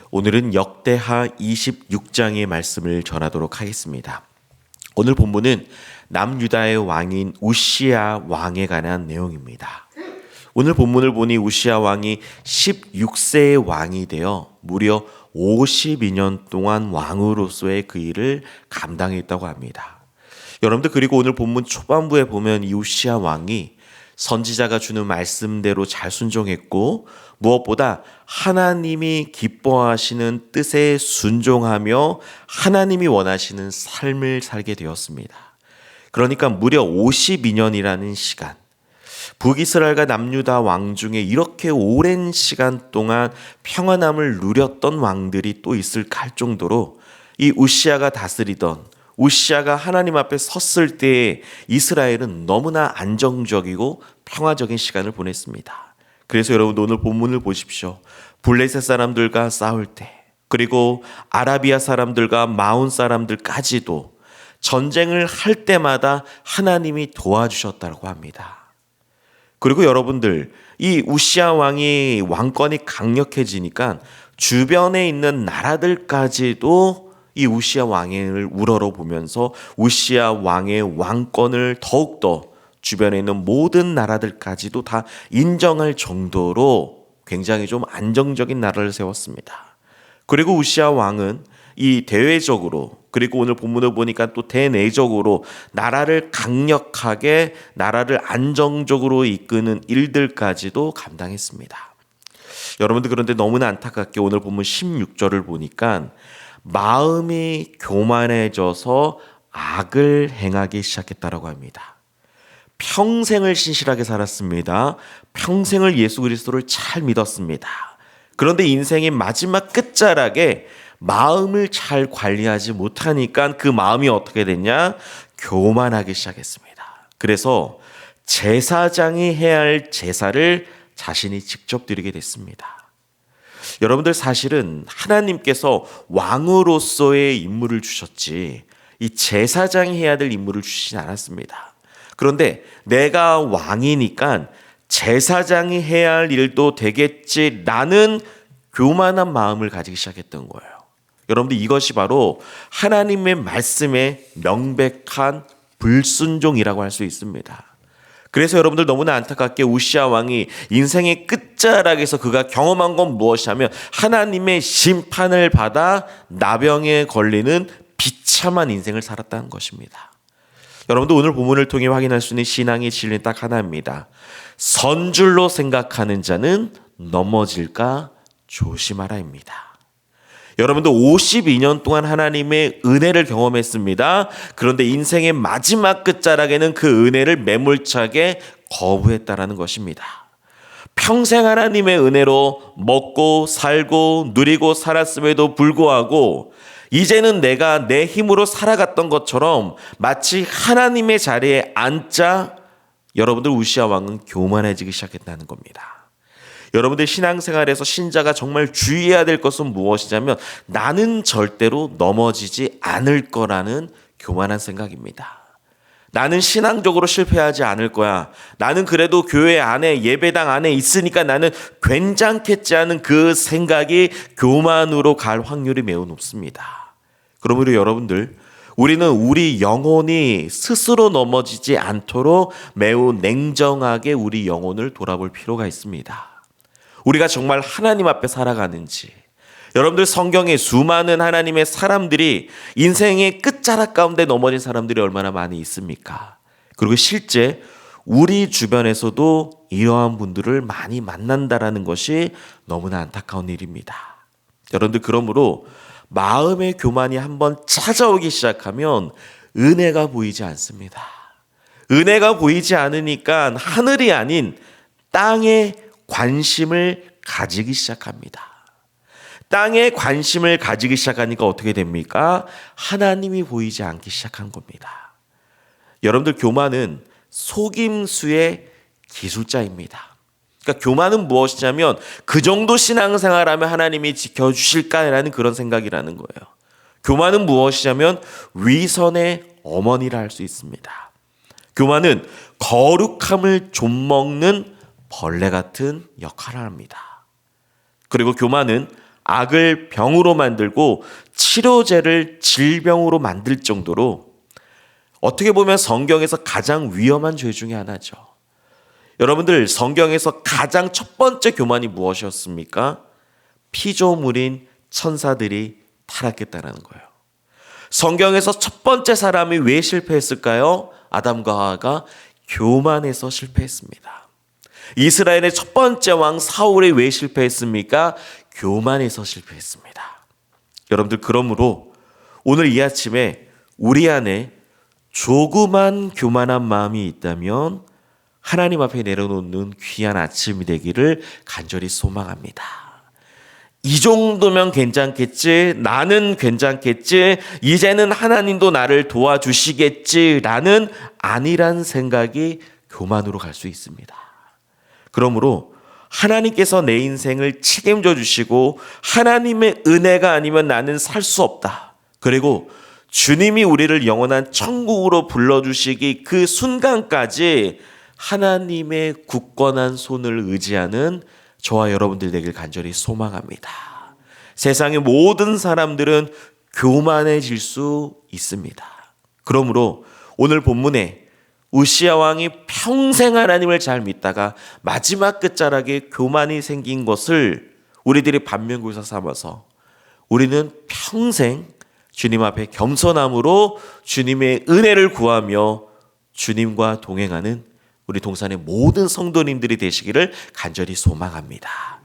오늘은 역대하 26장의 말씀을 전하도록 하겠습니다. 오늘 본문은 남유다의 왕인 우시야 왕에 관한 내용입니다. 오늘 본문을 보니 우시야 왕이 16세의 왕이 되어 무려 52년 동안 왕으로서의 그 일을 감당했다고 합니다. 여러분들, 그리고 오늘 본문 초반부에 보면 이 우시야 왕이 선지자가 주는 말씀대로 잘 순종했고, 무엇보다 하나님이 기뻐하시는 뜻에 순종하며 하나님이 원하시는 삶을 살게 되었습니다. 그러니까 무려 52년이라는 시간, 북이스라엘과 남유다 왕 중에 이렇게 오랜 시간 동안 평안함을 누렸던 왕들이 또 있을까 할 정도로 이 우시야가 다스리던, 우시야가 하나님 앞에 섰을 때에 이스라엘은 너무나 안정적이고 평화적인 시간을 보냈습니다. 그래서 여러분, 오늘 본문을 보십시오. 블레셋 사람들과 싸울 때, 그리고 아라비아 사람들과 마온 사람들까지도 전쟁을 할 때마다 하나님이 도와주셨다고 합니다. 그리고 여러분들, 이 우시야 왕이 왕권이 강력해지니까 주변에 있는 나라들까지도 이 우시야 왕을 우러러보면서 우시야 왕의 왕권을 더욱더 주변에 있는 모든 나라들까지도 다 인정할 정도로 굉장히 좀 안정적인 나라를 세웠습니다. 그리고 우시야 왕은 이 대외적으로, 그리고 오늘 본문을 보니까 또 대내적으로 나라를 강력하게, 나라를 안정적으로 이끄는 일들까지도 감당했습니다. 여러분들, 그런데 너무나 안타깝게 오늘 본문 16절을 보니까 마음이 교만해져서 악을 행하기 시작했다라고 합니다. 평생을 신실하게 살았습니다. 평생을 예수 그리스도를 잘 믿었습니다. 그런데 인생의 마지막 끝자락에 마음을 잘 관리하지 못하니까 그 마음이 어떻게 됐냐? 교만하기 시작했습니다. 그래서 제사장이 해야 할 제사를 자신이 직접 드리게 됐습니다. 여러분들, 사실은 하나님께서 왕으로서의 임무를 주셨지 이 제사장이 해야 될 임무를 주시진 않았습니다. 그런데 내가 왕이니까 제사장이 해야 할 일도 되겠지라는 교만한 마음을 가지기 시작했던 거예요. 여러분들, 이것이 바로 하나님의 말씀에 명백한 불순종이라고 할 수 있습니다. 그래서 여러분들, 너무나 안타깝게 우시야 왕이 인생의 끝자락에서 그가 경험한 건 무엇이냐면 하나님의 심판을 받아 나병에 걸리는 비참한 인생을 살았다는 것입니다. 여러분들, 오늘 본문을 통해 확인할 수 있는 신앙의 진리는 딱 하나입니다. 선줄로 생각하는 자는 넘어질까 조심하라입니다. 여러분들, 52년 동안 하나님의 은혜를 경험했습니다. 그런데 인생의 마지막 끝자락에는 그 은혜를 매몰차게 거부했다라는 것입니다. 평생 하나님의 은혜로 먹고 살고 누리고 살았음에도 불구하고 이제는 내가 내 힘으로 살아갔던 것처럼 마치 하나님의 자리에 앉자, 여러분들, 우시야 왕은 교만해지기 시작했다는 겁니다. 여러분들, 신앙생활에서 신자가 정말 주의해야 될 것은 무엇이냐면 나는 절대로 넘어지지 않을 거라는 교만한 생각입니다. 나는 신앙적으로 실패하지 않을 거야. 나는 그래도 교회 안에, 예배당 안에 있으니까 나는 괜찮겠지 하는 그 생각이 교만으로 갈 확률이 매우 높습니다. 그러므로 여러분들, 우리는 우리 영혼이 스스로 넘어지지 않도록 매우 냉정하게 우리 영혼을 돌아볼 필요가 있습니다. 우리가 정말 하나님 앞에 살아가는지, 여러분들, 성경에 수많은 하나님의 사람들이 인생의 끝자락 가운데 넘어진 사람들이 얼마나 많이 있습니까? 그리고 실제 우리 주변에서도 이러한 분들을 많이 만난다라는 것이 너무나 안타까운 일입니다. 여러분들, 그러므로 마음의 교만이 한번 찾아오기 시작하면 은혜가 보이지 않습니다. 은혜가 보이지 않으니까 하늘이 아닌 땅에 관심을 가지기 시작합니다. 땅에 관심을 가지기 시작하니까 어떻게 됩니까? 하나님이 보이지 않기 시작한 겁니다. 여러분들, 교만은 속임수의 기술자입니다. 그러니까 교만은 무엇이냐면 그 정도 신앙생활하면 하나님이 지켜주실까라는 그런 생각이라는 거예요. 교만은 무엇이냐면 위선의 어머니라 할 수 있습니다. 교만은 거룩함을 좀먹는 벌레 같은 역할을 합니다. 그리고 교만은 악을 병으로 만들고 치료제를 질병으로 만들 정도로 어떻게 보면 성경에서 가장 위험한 죄 중에 하나죠. 여러분들, 성경에서 가장 첫 번째 교만이 무엇이었습니까? 피조물인 천사들이 타락했다는 거예요. 성경에서 첫 번째 사람이 왜 실패했을까요? 아담과 하와가 교만해서 실패했습니다. 이스라엘의 첫 번째 왕 사울이 왜 실패했습니까? 교만해서 실패했습니다. 여러분들, 그러므로 오늘 이 아침에 우리 안에 조그만 교만한 마음이 있다면 하나님 앞에 내려놓는 귀한 아침이 되기를 간절히 소망합니다. 이 정도면 괜찮겠지, 나는 괜찮겠지, 이제는 하나님도 나를 도와주시겠지라는 아니란 생각이 교만으로 갈 수 있습니다. 그러므로 하나님께서 내 인생을 책임져 주시고 하나님의 은혜가 아니면 나는 살 수 없다. 그리고 주님이 우리를 영원한 천국으로 불러주시기 그 순간까지 하나님의 굳건한 손을 의지하는 저와 여러분들 되길 간절히 소망합니다. 세상의 모든 사람들은 교만해질 수 있습니다. 그러므로 오늘 본문에 우시야 왕이 평생 하나님을 잘 믿다가 마지막 끝자락에 교만이 생긴 것을 우리들이 반면교사 삼아서 우리는 평생 주님 앞에 겸손함으로 주님의 은혜를 구하며 주님과 동행하는 우리 동산의 모든 성도님들이 되시기를 간절히 소망합니다.